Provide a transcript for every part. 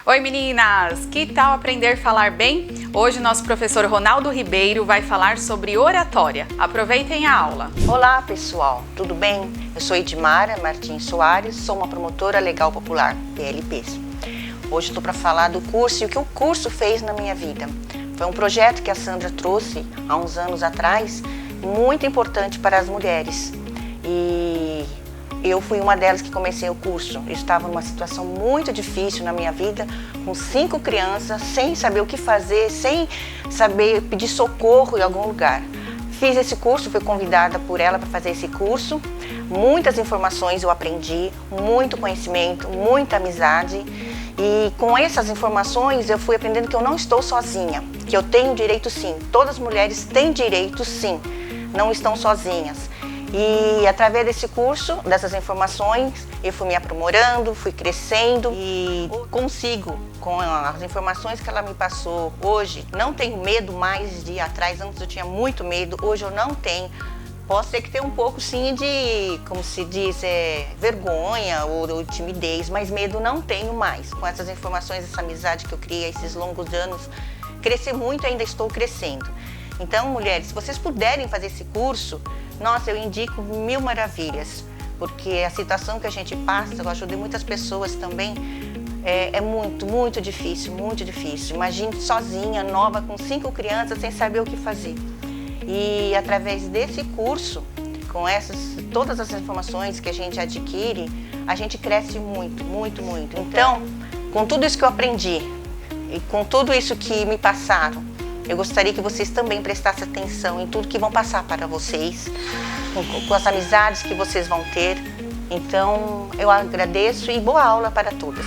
Oi meninas, que tal aprender a falar bem? Hoje nosso professor Ronaldo Ribeiro vai falar sobre oratória. Aproveitem a aula. Olá pessoal, tudo bem? Eu sou Edmara Martins Soares, sou uma promotora legal popular, PLPs. Hoje estou para falar do curso e o que o curso fez na minha vida. Foi um projeto que a Sandra trouxe há uns anos atrás, muito importante para as mulheres. E eu fui uma delas que comecei o curso. Eu estava numa situação muito difícil na minha vida, com 5 crianças, sem saber o que fazer, sem saber pedir socorro em algum lugar. Fiz esse curso, fui convidada por ela para fazer esse curso. Muitas informações eu aprendi, muito conhecimento, muita amizade. E com essas informações eu fui aprendendo que eu não estou sozinha, que eu tenho direito sim, todas as mulheres têm direito sim, não estão sozinhas. E através desse curso, dessas informações, eu fui me aprimorando, fui crescendo e consigo, com as informações que ela me passou hoje, não tenho medo mais de ir atrás. Antes eu tinha muito medo, hoje eu não tenho. Posso ter que ter um pouco sim de, como se diz, vergonha ou timidez, mas medo não tenho mais. Com essas informações, essa amizade que eu criei esses longos anos, cresci muito e ainda estou crescendo. Então, mulheres, se vocês puderem fazer esse curso, nossa, eu indico mil maravilhas, porque a situação que a gente passa, eu ajudei muitas pessoas também, é muito, muito difícil, muito difícil. Imagine sozinha, nova, com 5 crianças, sem saber o que fazer. E através desse curso, com todas as informações que a gente adquire, a gente cresce muito, muito, muito. Então, com tudo isso que eu aprendi e com tudo isso que me passaram, eu gostaria que vocês também prestassem atenção em tudo que vão passar para vocês, com as amizades que vocês vão ter. Então, eu agradeço e boa aula para todas.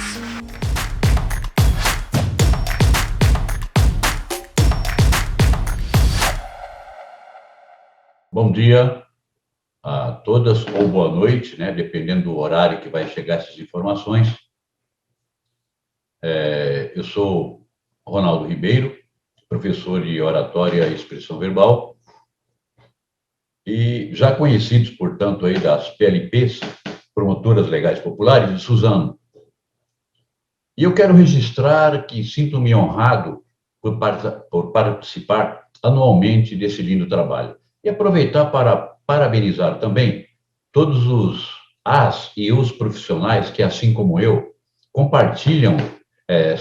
Bom dia a todas ou boa noite, né? Dependendo do horário que vai chegar essas informações. Eu sou Ronaldo Ribeiro, professor de oratória e expressão verbal, e já conhecidos, portanto, aí das PLPs, Promotoras Legais Populares, de Suzano. E eu quero registrar que sinto-me honrado por participar anualmente desse lindo trabalho. E aproveitar para parabenizar também todos os profissionais que, assim como eu, compartilham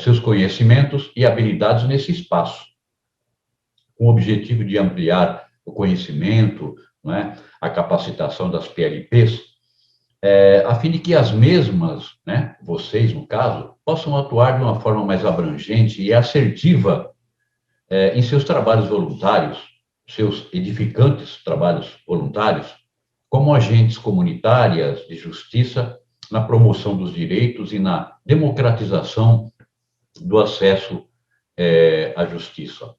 seus conhecimentos e habilidades nesse espaço, com o objetivo de ampliar o conhecimento, não é, a capacitação das PLPs, a fim de que as mesmas, né, vocês, no caso, possam atuar de uma forma mais abrangente e assertiva em seus trabalhos voluntários, seus edificantes trabalhos voluntários, como agentes comunitárias de justiça na promoção dos direitos e na democratização do acesso à justiça.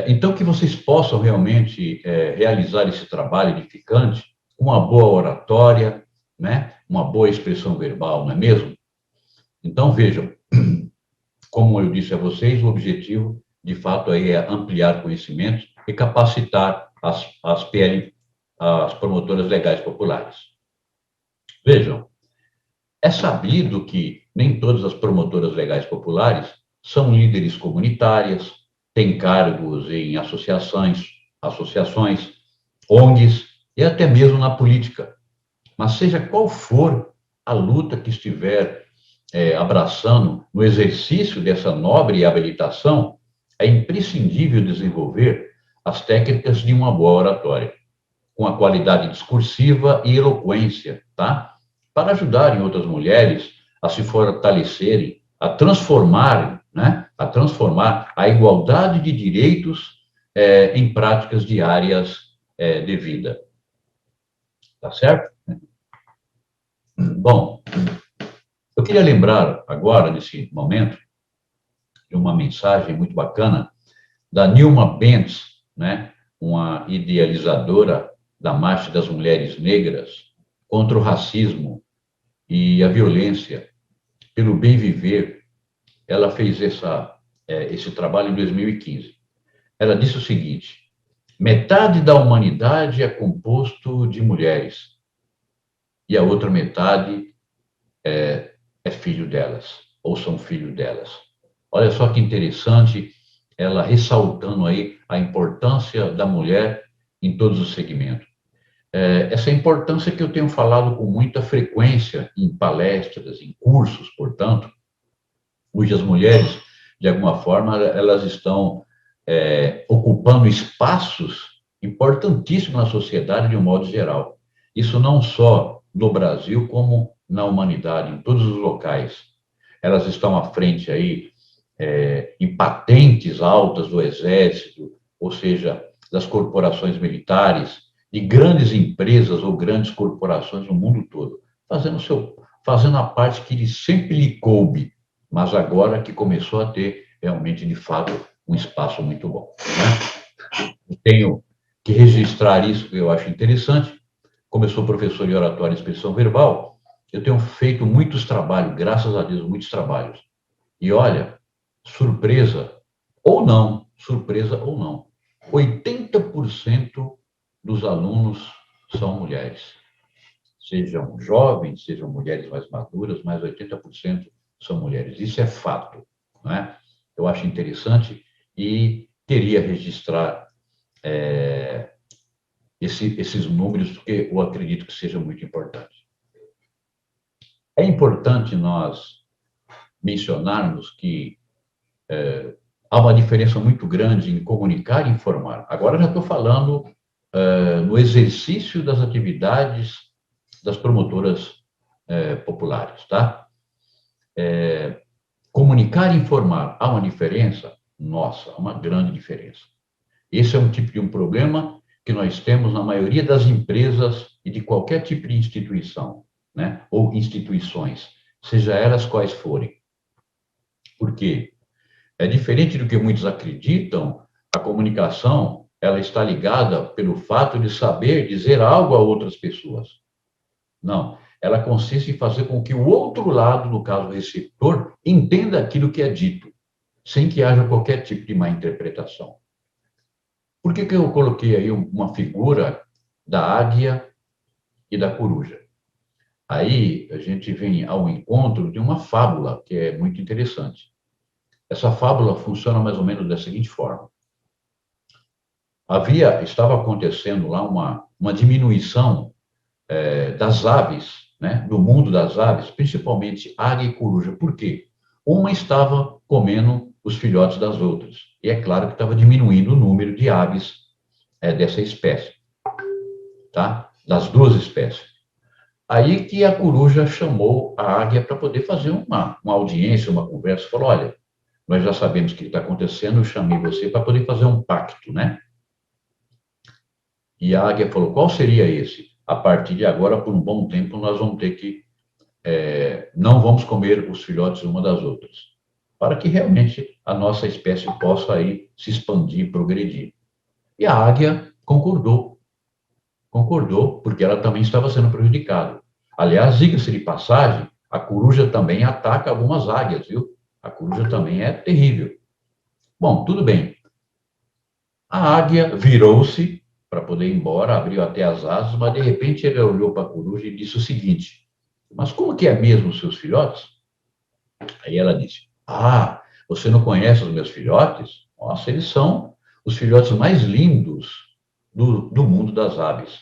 Então, que vocês possam realmente realizar esse trabalho edificante com uma boa oratória, né? Uma boa expressão verbal, não é mesmo? Então, vejam, como eu disse a vocês, o objetivo, de fato, aí é ampliar conhecimentos e capacitar as promotoras legais populares. Vejam, é sabido que nem todas as promotoras legais populares são líderes comunitárias, têm cargos em associações, ONGs e até mesmo na política. Mas seja qual for a luta que estiver abraçando no exercício dessa nobre habilitação, é imprescindível desenvolver as técnicas de uma boa oratória, com a qualidade discursiva e eloquência, tá? Para ajudarem outras mulheres a se fortalecerem, a transformarem, né? A transformar a igualdade de direitos em práticas diárias de vida. Tá certo? Bom, eu queria lembrar agora, nesse momento, de uma mensagem muito bacana da Nilma Bentes, né? Uma idealizadora da Marcha das Mulheres Negras contra o racismo e a violência pelo bem viver. Ela fez esse trabalho em 2015. Ela disse o seguinte: metade da humanidade é composto de mulheres e a outra metade filho delas, ou são filhos delas. Olha só que interessante, ela ressaltando aí a importância da mulher em todos os segmentos. Essa importância que eu tenho falado com muita frequência em palestras, em cursos, portanto, cujas mulheres, de alguma forma, elas estão ocupando espaços importantíssimos na sociedade de um modo geral. Isso não só no Brasil, como na humanidade, em todos os locais. Elas estão à frente aí em patentes altas do Exército, ou seja, das corporações militares, de grandes empresas ou grandes corporações no mundo todo, fazendo a parte que sempre lhe coube, mas agora que começou a ter realmente, de fato, um espaço muito bom. Né? Eu tenho que registrar isso, que eu acho interessante. Como eu sou professor de oratória e expressão verbal, eu tenho feito muitos trabalhos, graças a Deus, muitos trabalhos. E olha, surpresa ou não, 80% dos alunos são mulheres. Sejam jovens, sejam mulheres mais maduras, mas 80% são mulheres. Isso é fato, não é? Eu acho interessante e queria registrar esses números, porque eu acredito que seja muito importante. É importante nós mencionarmos que há uma diferença muito grande em comunicar e informar. Agora já estou falando no exercício das atividades das promotoras populares, tá? Comunicar e informar, há uma diferença? Nossa, há uma grande diferença. Esse é um tipo de um problema que nós temos na maioria das empresas e de qualquer tipo de instituição, né? Ou instituições, seja elas quais forem. Por quê? É diferente do que muitos acreditam, a comunicação, ela está ligada pelo fato de saber dizer algo a outras pessoas. Não, ela consiste em fazer com que o outro lado, no caso o receptor, entenda aquilo que é dito, sem que haja qualquer tipo de má interpretação. Por que eu coloquei aí uma figura da águia e da coruja? Aí a gente vem ao encontro de uma fábula que é muito interessante. Essa fábula funciona mais ou menos da seguinte forma. Estava acontecendo lá uma diminuição das aves, né, no mundo das aves, principalmente águia e coruja. Por quê? Uma estava comendo os filhotes das outras. E é claro que estava diminuindo o número de aves dessa espécie, tá? Das duas espécies. Aí que a coruja chamou a águia para poder fazer uma audiência, uma conversa. Falou, olha, nós já sabemos o que está acontecendo, eu chamei você para poder fazer um pacto, né? E a águia falou, qual seria esse? A partir de agora, por um bom tempo, nós vamos ter que não vamos comer os filhotes uma das outras, para que realmente a nossa espécie possa aí se expandir e progredir. E a águia concordou, porque ela também estava sendo prejudicada. Aliás, diga-se de passagem, a coruja também ataca algumas águias, viu? A coruja também é terrível. Bom, tudo bem. A águia virou-se para poder ir embora, abriu até as asas, mas de repente ele olhou para a coruja e disse o seguinte, mas como que é mesmo os seus filhotes? Aí ela disse, você não conhece os meus filhotes? Nossa, eles são os filhotes mais lindos do mundo das aves.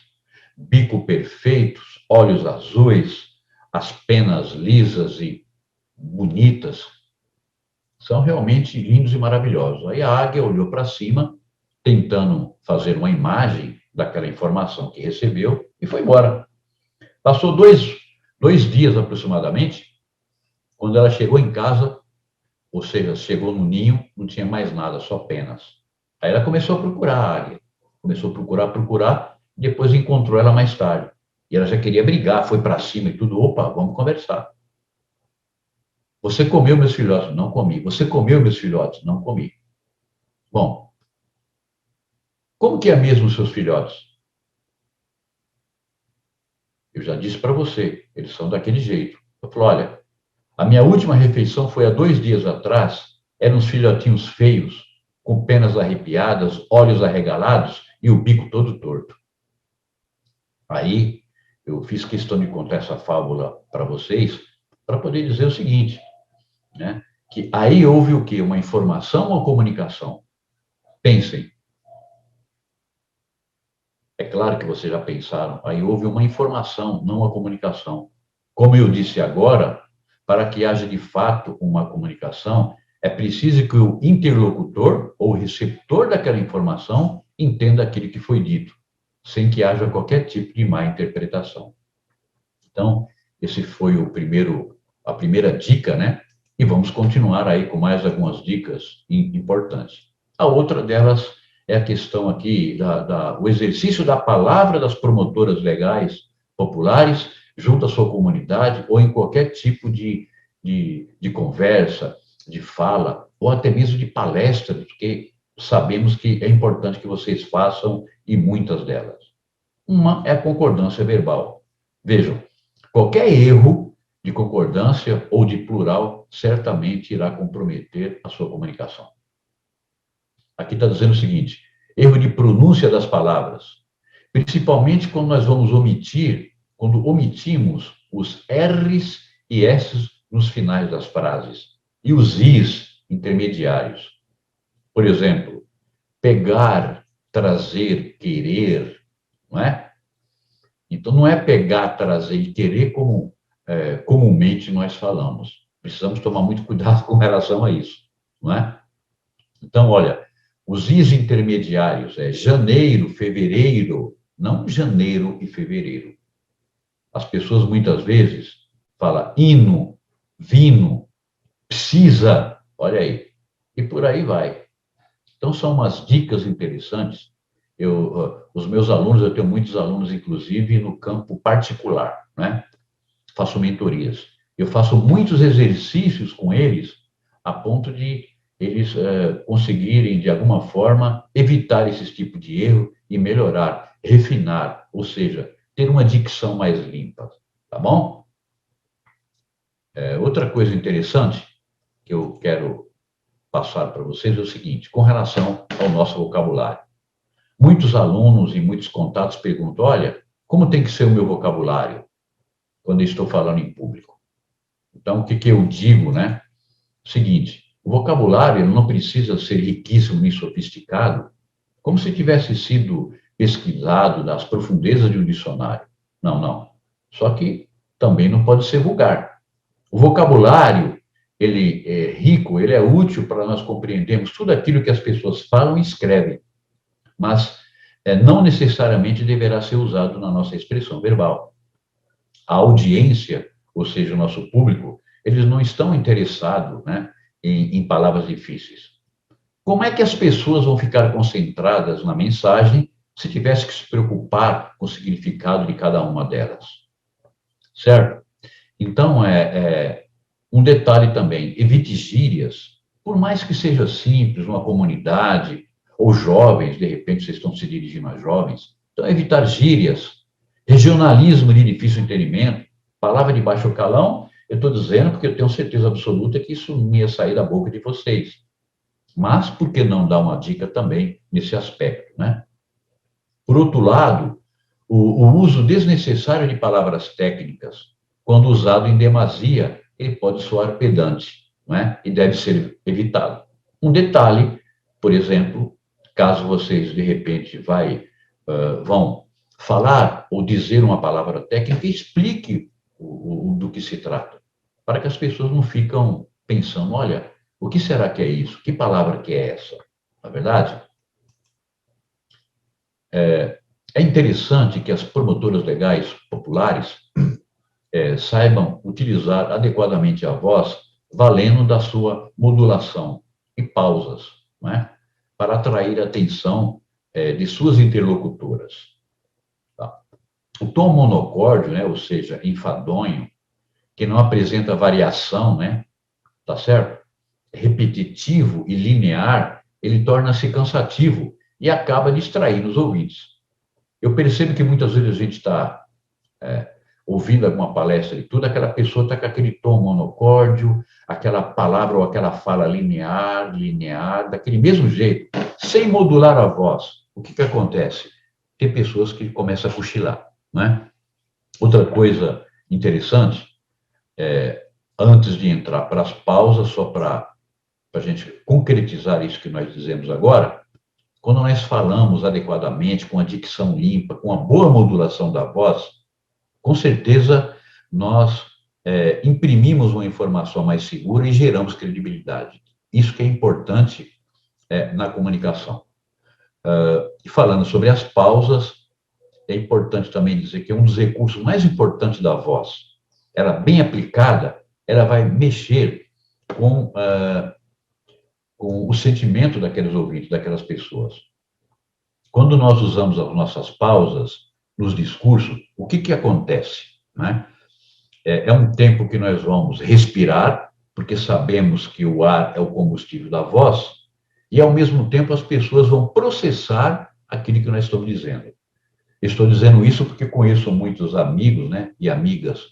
Bico perfeitos, olhos azuis, as penas lisas e bonitas. São realmente lindos e maravilhosos. Aí a águia olhou para cima, tentando fazer uma imagem daquela informação que recebeu e foi embora. Passou dois dias aproximadamente, quando ela chegou em casa, ou seja, chegou no ninho, não tinha mais nada, só penas. Aí ela começou a procurar a águia. Começou a procurar, depois encontrou ela mais tarde. E ela já queria brigar, foi para cima e tudo. Opa, vamos conversar. Você comeu meus filhotes? Não comi. Você comeu meus filhotes? Não comi. Bom, como que é mesmo os seus filhotes? Eu já disse para você, eles são daquele jeito. Eu falo, olha, a minha última refeição foi há 2 dias atrás, eram uns filhotinhos feios, com penas arrepiadas, olhos arregalados e o bico todo torto. Aí, eu fiz questão de contar essa fábula para vocês, para poder dizer o seguinte, né? Que aí houve o quê? Uma informação ou comunicação? Pensem. É claro que vocês já pensaram, aí houve uma informação, não uma comunicação. Como eu disse agora, para que haja de fato uma comunicação, é preciso que o interlocutor ou receptor daquela informação entenda aquilo que foi dito, sem que haja qualquer tipo de má interpretação. Então, esse foi a primeira dica, né? E vamos continuar aí com mais algumas dicas importantes. A outra delas é a questão aqui o exercício da palavra das promotoras legais populares junto à sua comunidade ou em qualquer tipo de conversa, de fala, ou até mesmo de palestra, porque sabemos que é importante que vocês façam e muitas delas. Uma é a concordância verbal. Vejam, qualquer erro de concordância ou de plural certamente irá comprometer a sua comunicação. Aqui está dizendo o seguinte: erro de pronúncia das palavras, principalmente quando nós vamos quando omitimos os R's e S's nos finais das frases e os I's intermediários. Por exemplo, pegar, trazer, querer, não é? Então, não é pegar, trazer e querer como comumente nós falamos. Precisamos tomar muito cuidado com relação a isso, não é? Então, olha, os Is intermediários é janeiro, fevereiro, não janeiro e fevereiro. As pessoas muitas vezes falam hino, vino, precisa, olha aí, e por aí vai. Então, são umas dicas interessantes. Os meus alunos, eu tenho muitos alunos, inclusive, no campo particular, né? Faço mentorias. Eu faço muitos exercícios com eles, a ponto de eles conseguirem, de alguma forma, evitar esse tipo de erro e melhorar, refinar, ou seja, ter uma dicção mais limpa, tá bom? Outra coisa interessante que eu quero passar para vocês é o seguinte, com relação ao nosso vocabulário. Muitos alunos e muitos contatos perguntam, olha, como tem que ser o meu vocabulário quando eu estou falando em público? Então, o que eu digo, né? Seguinte, o vocabulário ele não precisa ser riquíssimo nem sofisticado, como se tivesse sido pesquisado das profundezas de um dicionário. Não, não. Só que também não pode ser vulgar. O vocabulário, ele é rico, ele é útil para nós compreendermos tudo aquilo que as pessoas falam e escrevem, mas não necessariamente deverá ser usado na nossa expressão verbal. A audiência, ou seja, o nosso público, eles não estão interessados, né, em palavras difíceis. Como é que as pessoas vão ficar concentradas na mensagem se tivesse que se preocupar com o significado de cada uma delas? Certo? Então, um detalhe também, evite gírias, por mais que seja simples, uma comunidade, ou jovens, de repente vocês estão se dirigindo a jovens, então evitar gírias, regionalismo de difícil entendimento, palavra de baixo calão, eu estou dizendo porque eu tenho certeza absoluta que isso não ia sair da boca de vocês. Mas por que não dar uma dica também nesse aspecto, né? Por outro lado, o uso desnecessário de palavras técnicas, quando usado em demasia, ele pode soar pedante, não é? E deve ser evitado. Um detalhe, por exemplo, caso vocês, de repente, vão falar ou dizer uma palavra técnica, explique do que se trata, para que as pessoas não ficam pensando, olha, o que será que é isso? Que palavra que é essa? Na verdade, é interessante que as promotoras legais populares saibam utilizar adequadamente a voz, valendo da sua modulação e pausas, não é? Para atrair a atenção de suas interlocutoras. Tá? O tom monocórdio, né, ou seja, enfadonho, que não apresenta variação, né, tá certo? Repetitivo e linear, ele torna-se cansativo e acaba distraindo os ouvintes. Eu percebo que muitas vezes a gente está ouvindo alguma palestra e tudo, aquela pessoa está com aquele tom monocórdio, aquela palavra ou aquela fala linear, daquele mesmo jeito, sem modular a voz. O que acontece? Tem pessoas que começam a cochilar, né? Outra coisa interessante antes de entrar para as pausas, só para a gente concretizar isso que nós dizemos agora, quando nós falamos adequadamente, com a dicção limpa, com a boa modulação da voz, com certeza nós imprimimos uma informação mais segura e geramos credibilidade. Isso que é importante na comunicação. E falando sobre as pausas, é importante também dizer que um dos recursos mais importantes da voz, ela bem aplicada, ela vai mexer com o sentimento daqueles ouvintes, daquelas pessoas. Quando nós usamos as nossas pausas nos discursos, o que acontece? Né? É um tempo que nós vamos respirar, porque sabemos que o ar é o combustível da voz, e, ao mesmo tempo, as pessoas vão processar aquilo que nós estamos dizendo. Estou dizendo isso porque conheço muitos amigos, né, e amigas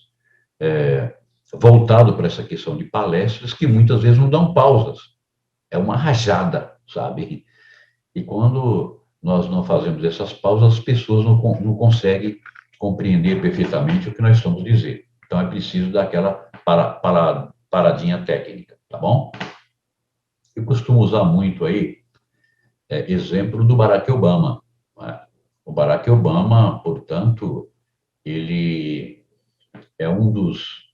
voltados para essa questão de palestras, que muitas vezes não dão pausas. É uma rajada, sabe? E quando nós não fazemos essas pausas, as pessoas não conseguem compreender perfeitamente o que nós estamos dizendo. Então, é preciso dar aquela paradinha técnica, tá bom? Eu costumo usar muito aí exemplo do Barack Obama. Né? O Barack Obama, portanto, ele é um dos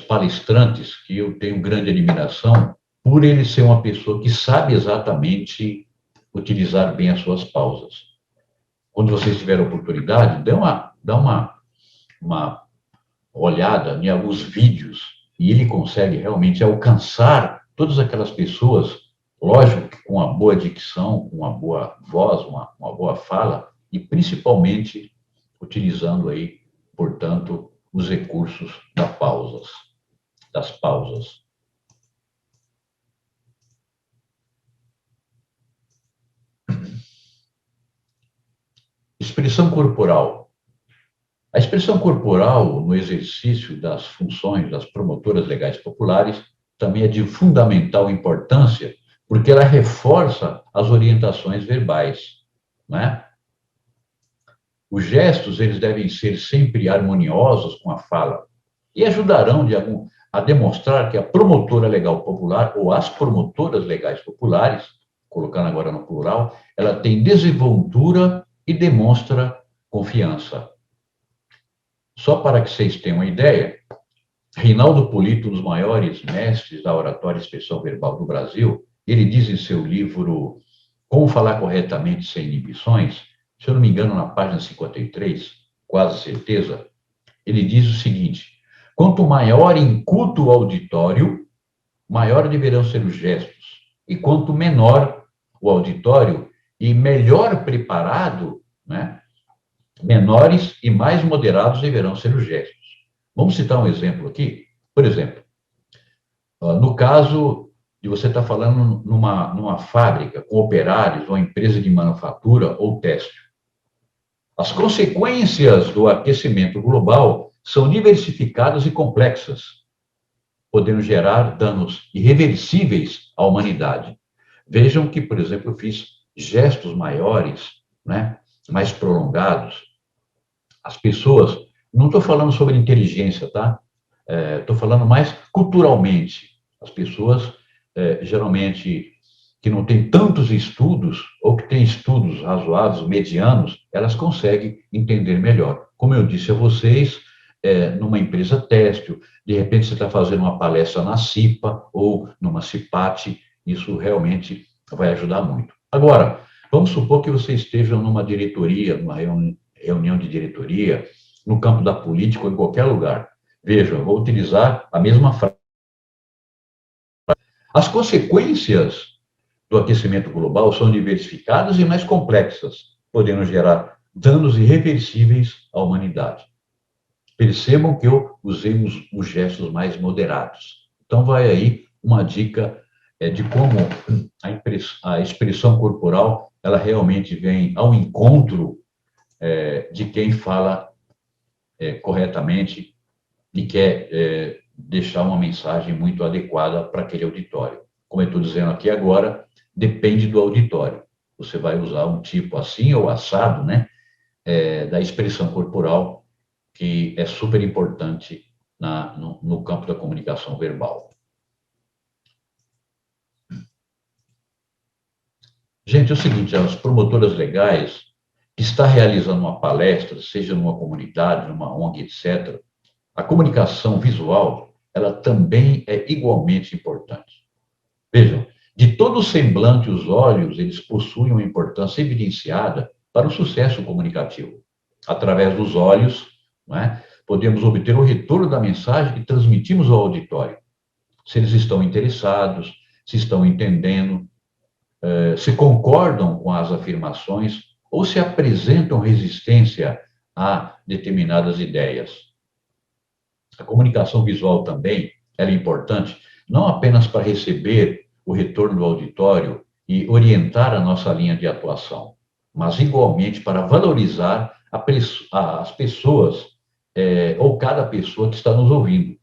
palestrantes que eu tenho grande admiração por ele ser uma pessoa que sabe exatamente utilizar bem as suas pausas. Quando vocês tiverem oportunidade, dá uma olhada em alguns vídeos e ele consegue realmente alcançar todas aquelas pessoas, lógico que com uma boa dicção, com uma boa voz, uma boa fala, e principalmente utilizando aí, portanto, os recursos das pausas. Expressão corporal. A expressão corporal, no exercício das funções das promotoras legais populares, também é de fundamental importância, porque ela reforça as orientações verbais, né? Os gestos, eles devem ser sempre harmoniosos com a fala e ajudarão a demonstrar que a promotora legal popular, ou as promotoras legais populares, colocando agora no plural, ela tem desenvoltura e demonstra confiança. Só para que vocês tenham uma ideia, Reinaldo Polito, um dos maiores mestres da oratória e expressão verbal do Brasil, ele diz em seu livro Como Falar Corretamente Sem Inibições, se eu não me engano, na página 53, quase certeza, ele diz o seguinte: quanto maior inculto o auditório, maior deverão ser os gestos, e quanto menor o auditório e melhor preparado, né, menores e mais moderados deverão ser os gestos. Vamos citar um exemplo aqui? Por exemplo, no caso de você estar falando numa fábrica com operários, ou empresa de manufatura ou têxtil. As consequências do aquecimento global são diversificadas e complexas, podendo gerar danos irreversíveis à humanidade. Vejam que, por exemplo, eu fiz gestos maiores, né, mais prolongados. As pessoas, não estou falando sobre inteligência, tá? Estou falando mais culturalmente. As pessoas, geralmente, que não têm tantos estudos, ou que têm estudos razoáveis, medianos, elas conseguem entender melhor. Como eu disse a vocês, numa empresa têxtil, de repente você está fazendo uma palestra na CIPA ou numa CIPAT, isso realmente vai ajudar muito. Agora, vamos supor que você esteja numa diretoria, numa reunião de diretoria, no campo da política ou em qualquer lugar. Veja, eu vou utilizar a mesma frase. As consequências do aquecimento global são diversificadas e mais complexas, podendo gerar danos irreversíveis à humanidade. Percebam que eu usei os gestos mais moderados. Então, vai aí uma dica de como a expressão corporal, ela realmente vem ao encontro de quem fala corretamente e quer deixar uma mensagem muito adequada para aquele auditório. Como eu estou dizendo aqui agora, depende do auditório. Você vai usar um tipo assim ou assado, né, da expressão corporal, que é super importante no campo da comunicação verbal. Gente, é o seguinte, as promotoras legais que está realizando uma palestra, seja numa comunidade, numa ONG, etc., a comunicação visual, ela também é igualmente importante. Vejam, de todo o semblante, os olhos, eles possuem uma importância evidenciada para o sucesso comunicativo. Através dos olhos, não é, podemos obter o retorno da mensagem que transmitimos ao auditório. Se eles estão interessados, se estão entendendo, se concordam com as afirmações ou se apresentam resistência a determinadas ideias. A comunicação visual também ela é importante, não apenas para receber o retorno do auditório e orientar a nossa linha de atuação, mas igualmente para valorizar as pessoas, ou cada pessoa que está nos ouvindo.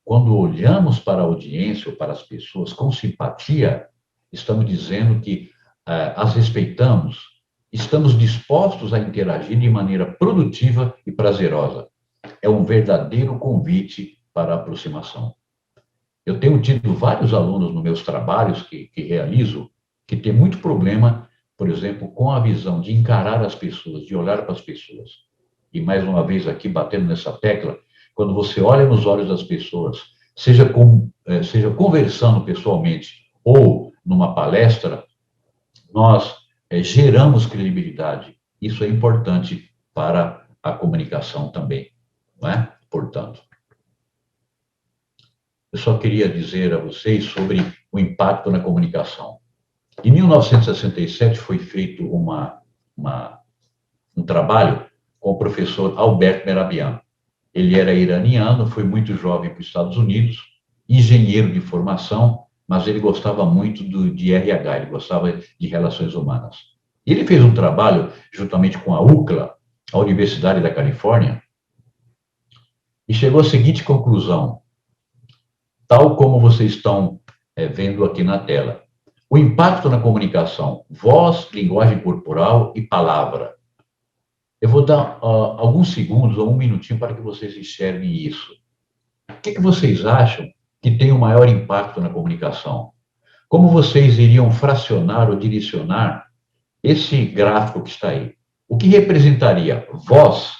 Quando olhamos para a audiência ou para as pessoas com simpatia, estamos dizendo que as respeitamos, estamos dispostos a interagir de maneira produtiva e prazerosa. É um verdadeiro convite para a aproximação. Eu tenho tido vários alunos nos meus trabalhos que realizo, que têm muito problema, por exemplo, com a visão de encarar as pessoas, de olhar para as pessoas. E, mais uma vez, aqui, batendo nessa tecla, quando você olha nos olhos das pessoas, seja conversando pessoalmente ou numa palestra, nós geramos credibilidade. Isso é importante para a comunicação também, não é? Portanto, eu só queria dizer a vocês sobre o impacto na comunicação. Em 1967 foi feito um trabalho com o professor Albert Mehrabian. Ele era iraniano, foi muito jovem para os Estados Unidos, engenheiro de formação, mas ele gostava muito de RH, ele gostava de relações humanas. E ele fez um trabalho juntamente com a UCLA, a Universidade da Califórnia, e chegou à seguinte conclusão, tal como vocês estão vendo aqui na tela. O impacto na comunicação, voz, linguagem corporal e palavra. Eu vou dar alguns segundos ou um minutinho para que vocês enxerguem isso. O que vocês acham que tem o maior impacto na comunicação? Como vocês iriam fracionar ou direcionar esse gráfico que está aí? O que representaria? Voz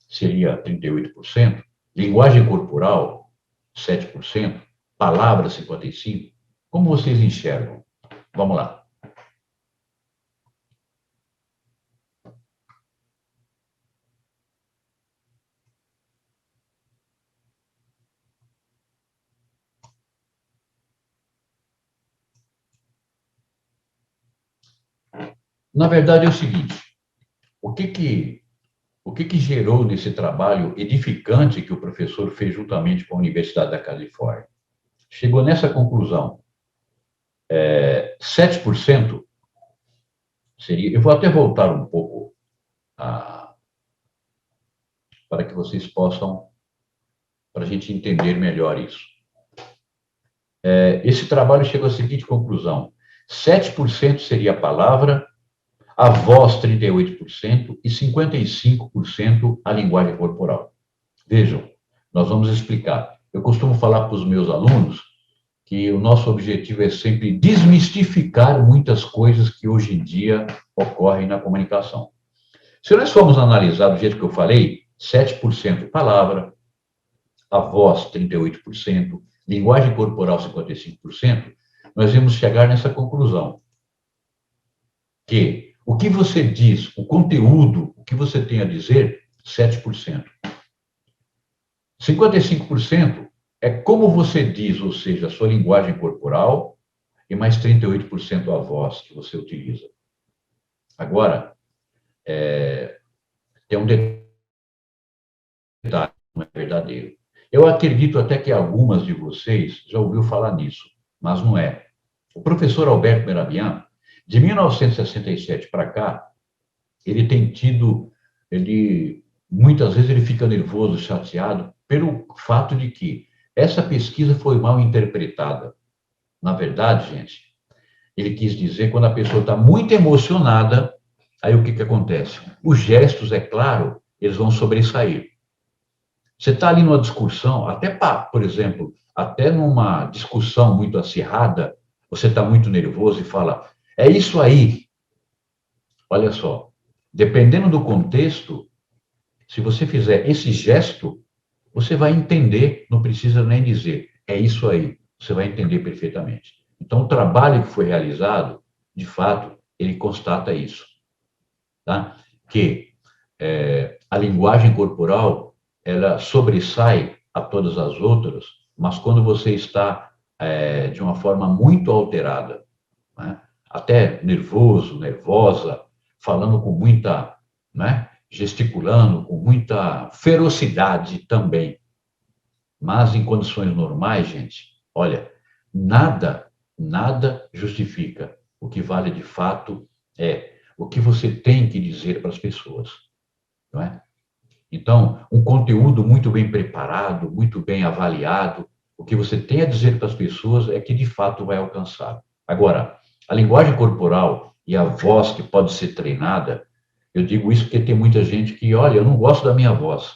seria 38%, linguagem corporal 7%, palavra 55%. Como vocês enxergam? Vamos lá. Na verdade, é o seguinte, o que gerou nesse trabalho edificante que o professor fez juntamente com a Universidade da Califórnia? Chegou nessa conclusão, 7% seria... Eu vou até voltar um pouco para que vocês possam, para a gente entender melhor isso. Esse trabalho chegou à seguinte conclusão, 7% seria a palavra, a voz 38% e 55% a linguagem corporal. Vejam, nós vamos explicar. Eu costumo falar para os meus alunos que o nosso objetivo é sempre desmistificar muitas coisas que hoje em dia ocorrem na comunicação. Se nós formos analisar do jeito que eu falei, 7% palavra, a voz 38%, linguagem corporal 55%, nós vamos chegar nessa conclusão, que o que você diz, o conteúdo, o que você tem a dizer, 7%. 55% é como você diz, ou seja, a sua linguagem corporal, e mais 38% a voz que você utiliza. Agora, tem um detalhe, não é verdadeiro. Eu acredito até que algumas de vocês já ouviram falar nisso, mas não é. O professor Albert Mehrabian, de 1967 para cá, ele tem tido, muitas vezes ele fica nervoso, chateado, pelo fato de que essa pesquisa foi mal interpretada. Na verdade, gente, ele quis dizer quando a pessoa está muito emocionada, aí o que acontece? Os gestos, é claro, eles vão sobressair. Você está ali numa discussão, por exemplo, até numa discussão muito acirrada, você está muito nervoso e fala, é isso aí. Olha só, dependendo do contexto, se você fizer esse gesto, você vai entender, não precisa nem dizer, é isso aí, você vai entender perfeitamente. Então, o trabalho que foi realizado, de fato, ele constata isso, tá? Que a linguagem corporal, ela sobressai a todas as outras, mas quando você está de uma forma muito alterada, né? Até nervoso, nervosa, falando com muita, né? Gesticulando com muita ferocidade também. Mas em condições normais, gente, olha, nada justifica. O que vale de fato é o que você tem que dizer para as pessoas, não é? Então, um conteúdo muito bem preparado, muito bem avaliado, o que você tem a dizer para as pessoas é que de fato vai alcançar. Agora, a linguagem corporal e a voz que pode ser treinada, eu digo isso porque tem muita gente que, olha, eu não gosto da minha voz.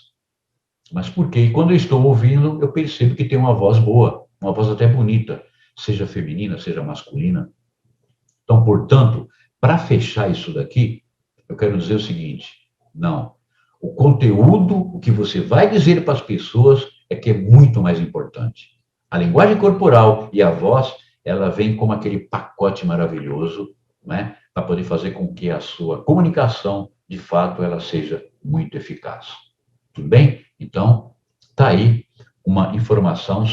Mas por quê? E quando eu estou ouvindo, eu percebo que tem uma voz boa, uma voz até bonita, seja feminina, seja masculina. Então, portanto, para fechar isso daqui, eu quero dizer o seguinte: não, o conteúdo, o que você vai dizer para as pessoas é que é muito mais importante. A linguagem corporal e a voz, ela vem como aquele pacote maravilhoso, né, para poder fazer com que a sua comunicação, de fato, ela seja muito eficaz. Tudo bem? Então, está aí uma informação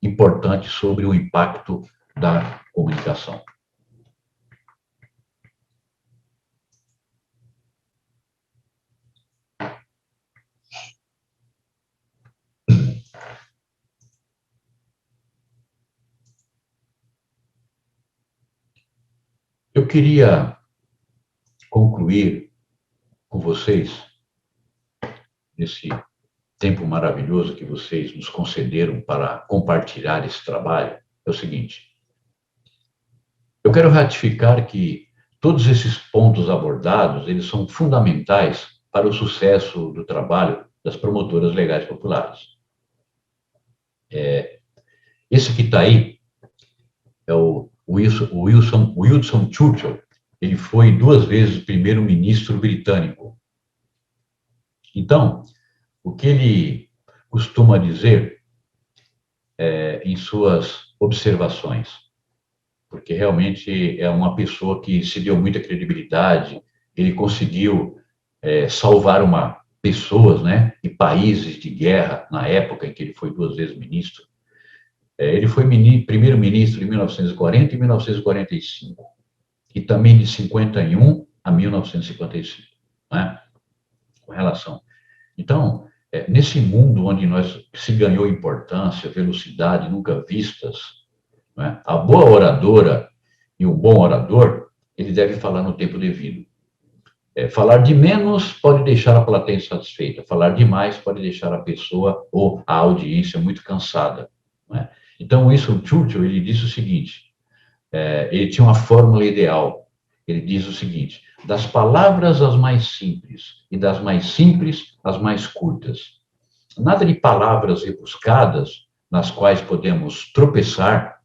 importante sobre o impacto da comunicação. Eu queria concluir com vocês, nesse tempo maravilhoso que vocês nos concederam para compartilhar esse trabalho, é o seguinte: eu quero ratificar que todos esses pontos abordados, eles são fundamentais para o sucesso do trabalho das promotoras legais populares. Esse que está aí é o Winston Churchill. Ele foi 2 vezes primeiro-ministro britânico. Então, o que ele costuma dizer em suas observações, porque realmente é uma pessoa que se deu muita credibilidade, ele conseguiu salvar pessoas, né, e países de guerra na época em que ele foi 2 vezes ministro. Ele foi primeiro-ministro em 1940 e 1945, e também de 51 a 1955, né, com relação. Então, nesse mundo onde se ganhou importância, velocidade nunca vistas, né, a boa oradora e o bom orador, ele deve falar no tempo devido. Falar de menos pode deixar a plateia insatisfeita, falar demais pode deixar a pessoa ou a audiência muito cansada, né? Então, Winston Churchill, ele disse o seguinte, ele tinha uma fórmula ideal. Ele diz o seguinte: das palavras as mais simples e das mais simples as mais curtas. Nada de palavras rebuscadas nas quais podemos tropeçar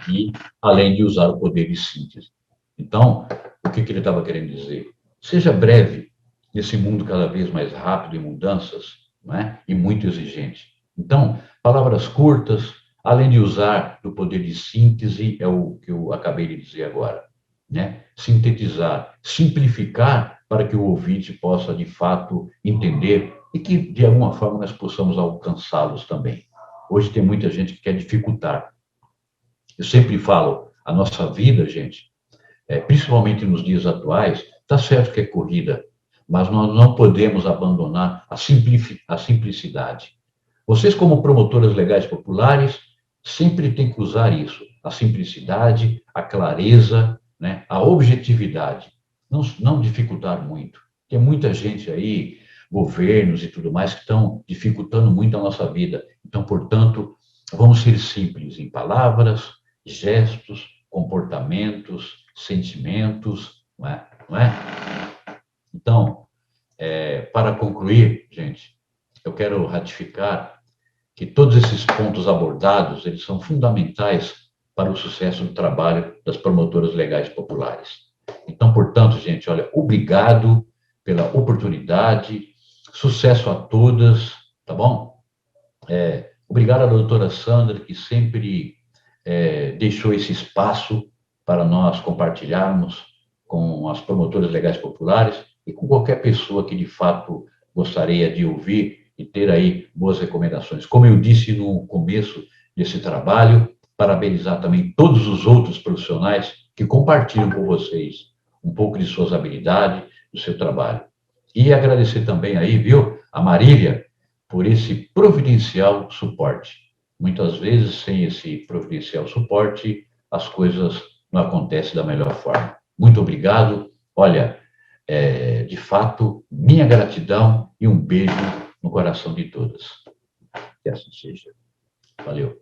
e além de usar o poder de síntese. Então, o que ele estava querendo dizer? Seja breve nesse mundo cada vez mais rápido em mudanças, né, e muito exigente. Então, palavras curtas, além de usar do poder de síntese, é o que eu acabei de dizer agora, né? Sintetizar, simplificar para que o ouvinte possa, de fato, entender e que, de alguma forma, nós possamos alcançá-los também. Hoje tem muita gente que quer dificultar. Eu sempre falo, a nossa vida, gente, principalmente nos dias atuais, está certo que é corrida, mas nós não podemos abandonar a simplicidade. Vocês, como promotoras legais populares, sempre têm que usar isso, a simplicidade, a clareza, né, a objetividade, não dificultar muito. Tem muita gente aí, governos e tudo mais, que estão dificultando muito a nossa vida. Então, portanto, vamos ser simples em palavras, gestos, comportamentos, sentimentos, não é? Então, para concluir, gente, eu quero ratificar que todos esses pontos abordados, eles são fundamentais para o sucesso do trabalho das promotoras legais populares. Então, portanto, gente, olha, obrigado pela oportunidade, sucesso a todas, tá bom? Obrigado à doutora Sandra, que sempre deixou esse espaço para nós compartilharmos com as promotoras legais populares e com qualquer pessoa que, de fato, gostaria de ouvir e ter aí boas recomendações. Como eu disse no começo desse trabalho, parabenizar também todos os outros profissionais que compartilham com vocês um pouco de suas habilidades, do seu trabalho. E agradecer também aí, viu, a Marília, por esse providencial suporte. Muitas vezes, sem esse providencial suporte, as coisas não acontecem da melhor forma. Muito obrigado. Olha, de fato, minha gratidão e um beijo no coração de todas. Que assim seja. Valeu.